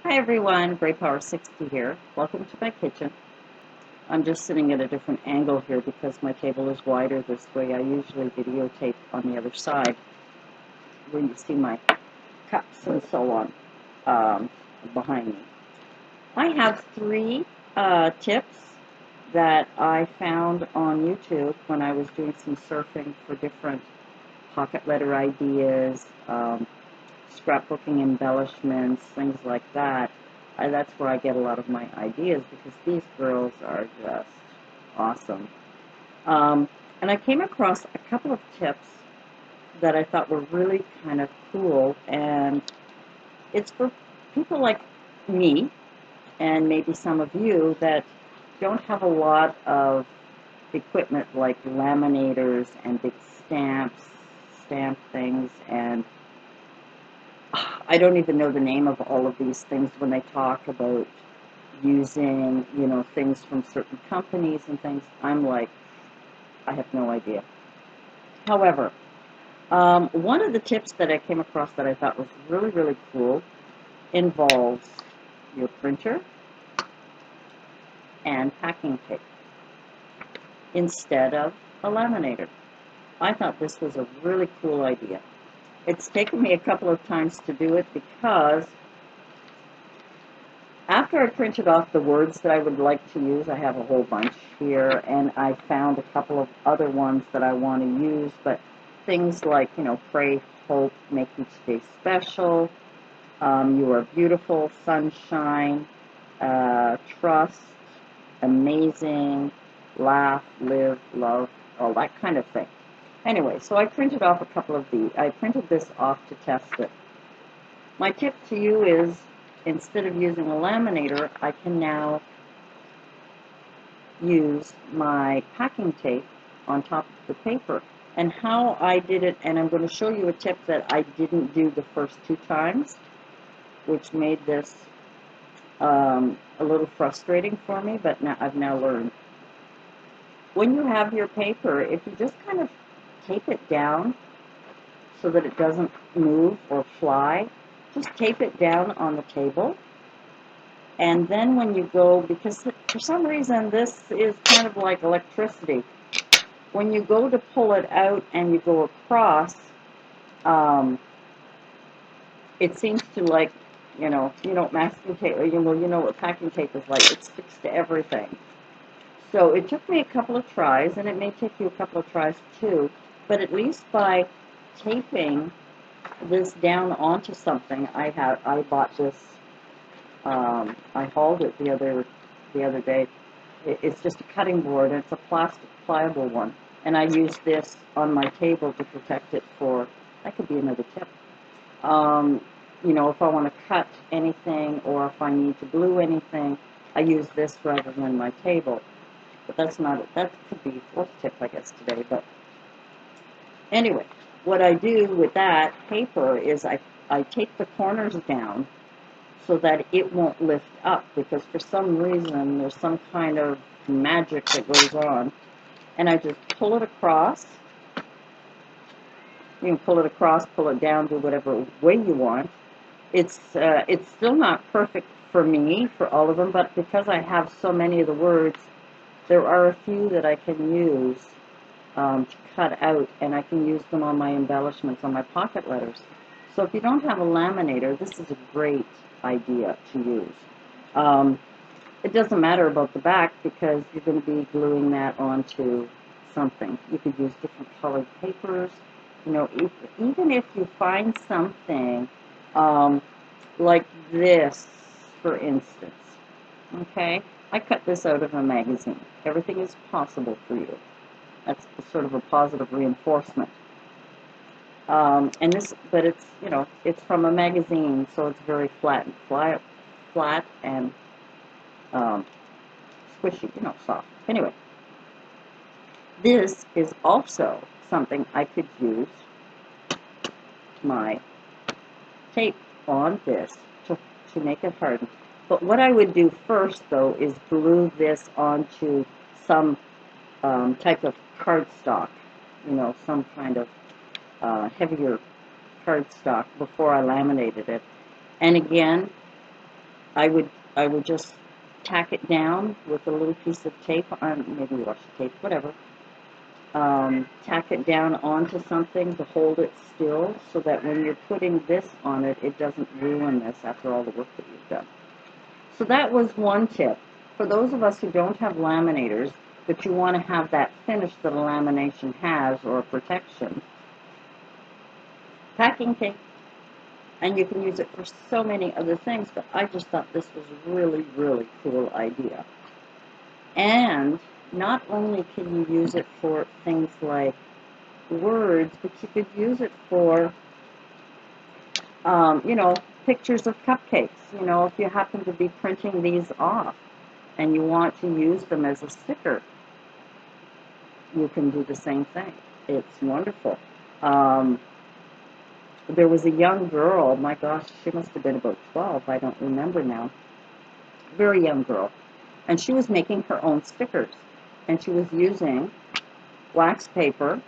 Hi everyone, Gray Power 60 here. Welcome to my kitchen. I'm just sitting at a different angle here because my table is wider this way. I usually videotape on the other side where you see my cups and so on behind me. I have three tips that I found on YouTube when I was doing some surfing for different pocket letter ideas, scrapbooking embellishments, things like that. That's where I get a lot of my ideas because these girls are just awesome. Um, and I came across a couple of tips that I thought were really kind of cool, and it's for people like me and maybe some of you that don't have a lot of equipment like laminators and big stamp things, and I don't even know the name of all of these things when they talk about using, things from certain companies and things. I'm like, I have no idea. However, one of the tips that I came across that I thought was really, really cool involves your printer and packing tape instead of a laminator. I thought this was a really cool idea. It's taken me a couple of times to do it because after I printed off the words that I would like to use, I have a whole bunch here, and I found a couple of other ones that I want to use, but things like, pray, hope, make each day special, you are beautiful, sunshine, trust, amazing, laugh, live, love, all that kind of thing. Anyway, so I printed off a couple of these. I printed this off to test it. My tip to you is, instead of using a laminator, I can now use my packing tape on top of the paper. And how I did it, and I'm going to show you a tip that I didn't do the first two times, which made this a little frustrating for me, but now I've now learned. When you have your paper, if you just kind of tape it down so that it doesn't move or fly, just tape it down on the table. And then when you go, because for some reason this is kind of like electricity, when you go to pull it out and you go across, it seems to, like, masking tape, or you know what packing tape is like. It sticks to everything. So it took me a couple of tries, and it may take you a couple of tries too, but at least by taping this down onto something, I bought this. I hauled it the other day. It's just a cutting board, and it's a plastic pliable one. And I use this on my table to protect it for, that could be another tip. If I want to cut anything or if I need to glue anything, I use this rather than my table. But that's not it. That could be fourth tip, I guess, today. But anyway, what I do with that paper is I take the corners down so that it won't lift up, because for some reason there's some kind of magic that goes on, and I just pull it across. You can pull it across, pull it down, do whatever way you want. It's still not perfect for me for all of them, but because I have so many of the words, there are a few that I can use to cut out, and I can use them on my embellishments on my pocket letters. So if you don't have a laminator, this is a great idea to use. It doesn't matter about the back because you're going to be gluing that onto something. You could use different colored papers. Even if you find something like this, for instance, okay? I cut this out of a magazine. Everything is possible for you. That's sort of a positive reinforcement. But it's from a magazine, so it's very flat and squishy, soft. Anyway, this is also something I could use my tape on this to make it harden. But what I would do first, though, is glue this onto some type of cardstock, some kind of heavier cardstock before I laminated it. And again, I would I would just tack it down with a little piece of tape on, maybe washi tape, whatever. Tack it down onto something to hold it still so that when you're putting this on it, it doesn't ruin this after all the work that you've done. So that was one tip. For those of us who don't have laminators, but you want to have that finish that a lamination has or a protection, packing tape. And you can use it for so many other things, but I just thought this was a really, really cool idea. And not only can you use it for things like words, but you could use it for, you know, pictures of cupcakes. You know, if you happen to be printing these off and you want to use them as a sticker, you can do the same thing. It's wonderful. There was a young girl, my gosh, she must have been about 12, I don't remember now, very young girl, and she was making her own stickers, and she was using wax paper,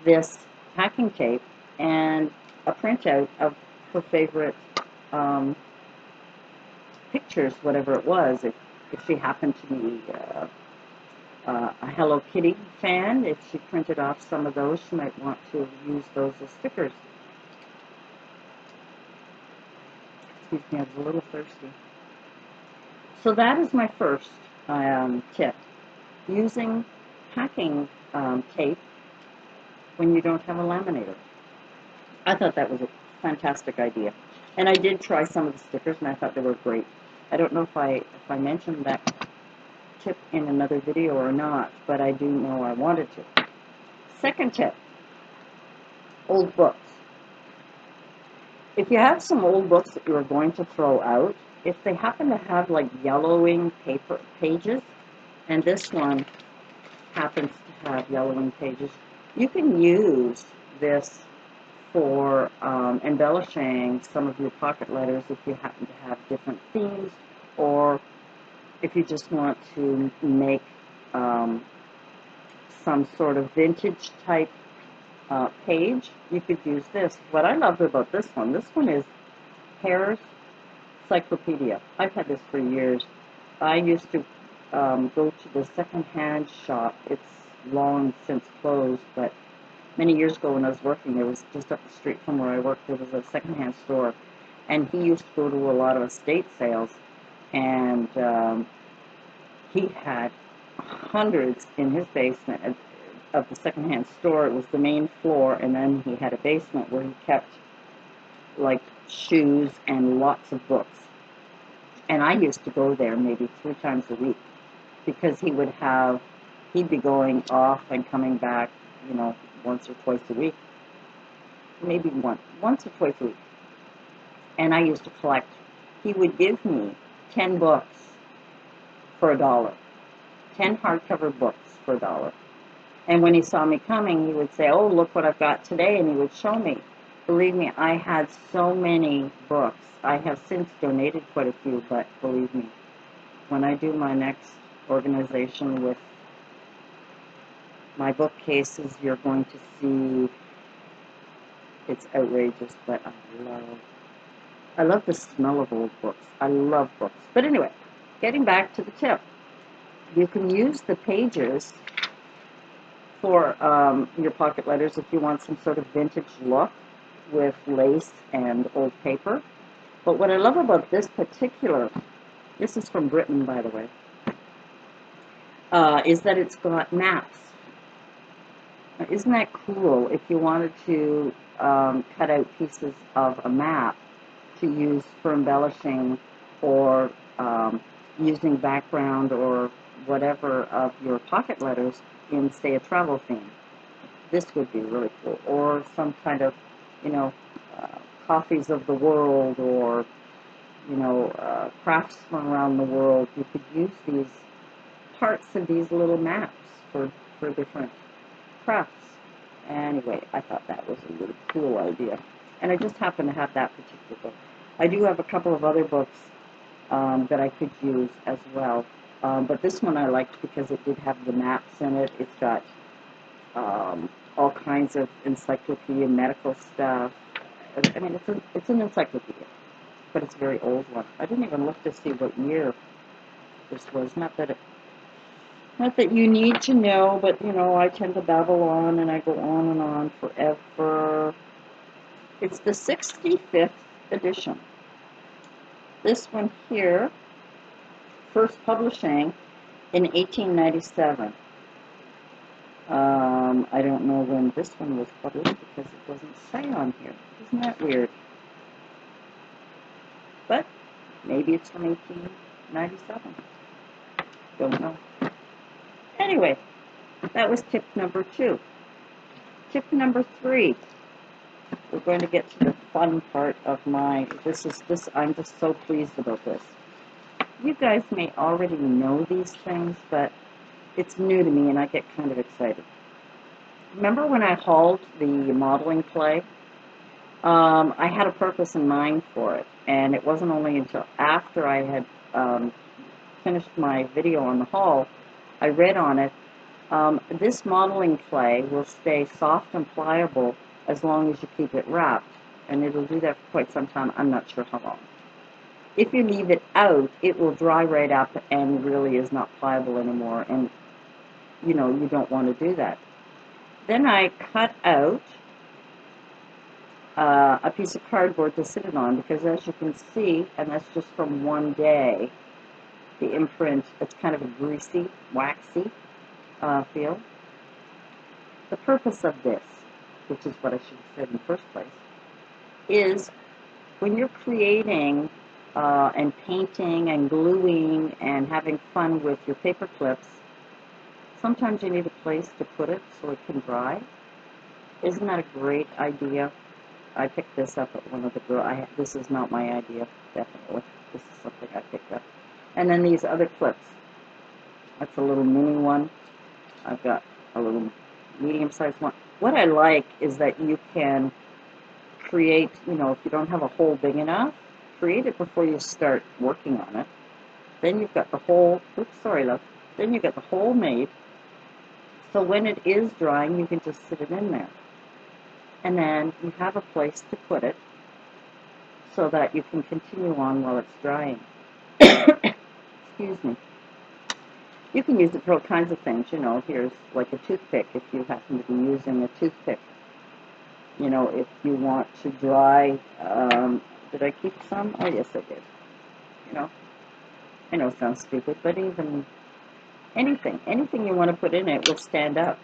this packing tape, and a printout of her favorite pictures, whatever it was. If she happened to be a Hello Kitty fan, if she printed off some of those, she might want to use those as stickers. Excuse me, I was a little thirsty. So that is my first tip. Using packing tape when you don't have a laminator. I thought that was a fantastic idea. And I did try some of the stickers, and I thought they were great. I don't know if I mentioned that tip in another video or not, but I do know I wanted to. Second tip, old books. If you have some old books that you're going to throw out, if they happen to have like yellowing paper pages, and this one happens to have yellowing pages, you can use this for embellishing some of your pocket letters if you happen to have different themes, or if you just want to make some sort of vintage type page, you could use this. What I love about this one is Hare's Encyclopedia. I've had this for years. I used to go to the second-hand shop. It's long since closed, but many years ago when I was working, there was just up the street from where I worked, there was a second-hand store, and he used to go to a lot of estate sales, and he had hundreds in his basement of the second-hand store. It was the main floor, and then he had a basement where he kept like shoes and lots of books. And I used to go there maybe 3 times a week because he'd be going off and coming back, you know, once or twice a week, maybe once or twice a week. And I used to collect. He would give me 10 books for $1, 10 hardcover books for $1. And when he saw me coming, he would say, "Oh, look what I've got today," and he would show me. Believe me, I had so many books. I have since donated quite a few, but believe me, when I do my next organization with my bookcases, you're going to see it's outrageous, but I love the smell of old books. I love books. But anyway, getting back to the tip, you can use the pages for your pocket letters if you want some sort of vintage look with lace and old paper. But what I love about this is from Britain, by the way, is that it's got maps. Now, isn't that cool if you wanted to cut out pieces of a map to use for embellishing or using background or whatever of your pocket letters in, say, a travel theme? This would be really cool. Or some kind of, you know, coffees of the world, or, you know, crafts from around the world. You could use these parts of these little maps for different crafts. Anyway, I thought that was a really cool idea. And I just happen to have that particular book. I do have a couple of other books that I could use as well. But this one I liked because it did have the maps in it. It's got all kinds of encyclopedia, medical stuff. I mean, it's an encyclopedia. but it's a very old one. I didn't even look to see what year this was. Not that you need to know, but you know, I tend to babble on and I go on and on forever. It's the 65th edition. This one here, first publishing in 1897. I don't know when this one was published because it doesn't say on here. Isn't that weird? But maybe it's from 1897. Don't know. Anyway, that was tip number 2. Tip number 3. We're going to get to the fun part of I'm just so pleased about this. You guys may already know these things, but it's new to me and I get kind of excited. Remember when I hauled the modeling clay? I had a purpose in mind for it, and it wasn't only until after I had finished my video on the haul, I read on it, this modeling clay will stay soft and pliable as long as you keep it wrapped, and it'll do that for quite some time. I'm not sure how long. If you leave it out, it will dry right up and really is not pliable anymore, and you know, you don't want to do that. Then I cut out a piece of cardboard to sit it on, because as you can see, and that's just from one day, the imprint, it's kind of a greasy, waxy feel. The purpose of this, which is what I should have said in the first place, is when you're creating and painting and gluing and having fun with your paper clips, sometimes you need a place to put it so it can dry. Isn't that a great idea? I picked this up at one of the girls. This is not my idea, definitely. This is something I picked up. And then these other clips. That's a little mini one. I've got a little medium-sized one. What I like is that you can create, you know, if you don't have a hole big enough, create it before you start working on it. Then you've got the hole, oops, sorry, love. Then you've got the hole made. So when it is drying, you can just sit it in there. And then you have a place to put it so that you can continue on while it's drying. Excuse me. You can use it for all kinds of things, you know. Here's like a toothpick if you happen to be using a toothpick. You know, if you want to dry, did I keep some? Oh, yes, I did. You know, I know it sounds stupid, but even anything you want to put in it will stand up.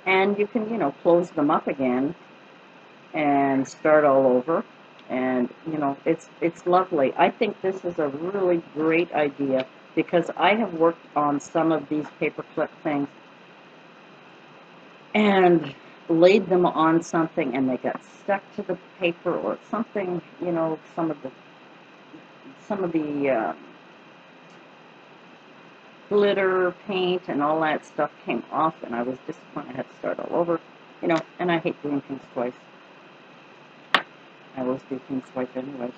And you can, you know, close them up again and start all over. And, you know, it's lovely. I think this is a really great idea because I have worked on some of these paperclip things and laid them on something and they got stuck to the paper or something, you know, some of the glitter, paint, and all that stuff came off, and I was disappointed. I had to start all over, you know, and I hate doing things twice. I always do things twice anyway.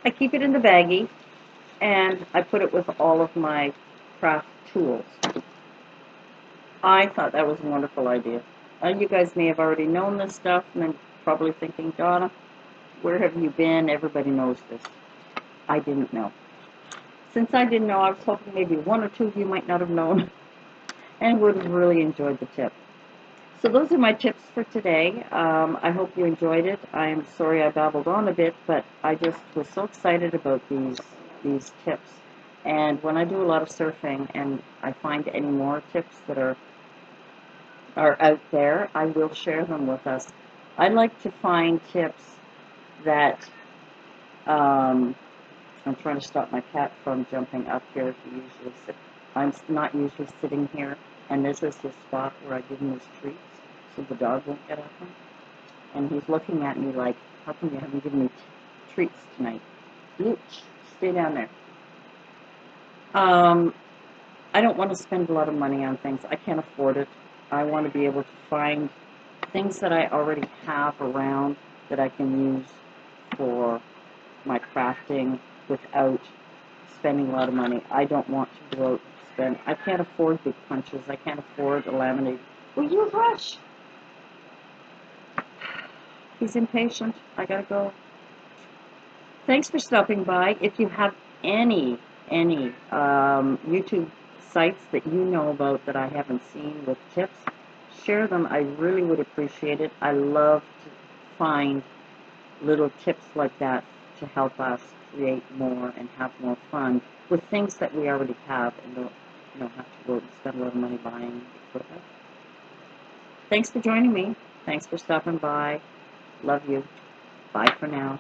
I keep it in the baggie, and I put it with all of my craft tools. I thought that was a wonderful idea. You guys may have already known this stuff, and then probably thinking, Donna, where have you been? Everybody knows this. I didn't know. Since I didn't know, I was hoping maybe one or two of you might not have known and would have really enjoyed the tip. So those are my tips for today. I hope you enjoyed it. I'm sorry I babbled on a bit, but I just was so excited about these tips. And when I do a lot of surfing and I find any more tips that are out there, I will share them with us. I like to find tips that I'm trying to stop my cat from jumping up here. He usually sits. I'm not usually sitting here, and this is his spot where I give him his treats, so the dog won't get at him. And he's looking at me like, how come you haven't given me treats tonight? Stay down there. I don't want to spend a lot of money on things. I can't afford it. I want to be able to find things that I already have around that I can use for my crafting without spending a lot of money. I don't want to go out and spend. I can't afford big punches. I can't afford a laminate. Will you rush? He's impatient. I gotta go. Thanks for stopping by. If you have any YouTube sites that you know about that I haven't seen with tips, share them. I really would appreciate it. I love to find little tips like that to help us create more and have more fun with things that we already have and don't have to go and spend a lot of money buying equipment. Thanks for joining me. Thanks for stopping by. Love you. Bye for now.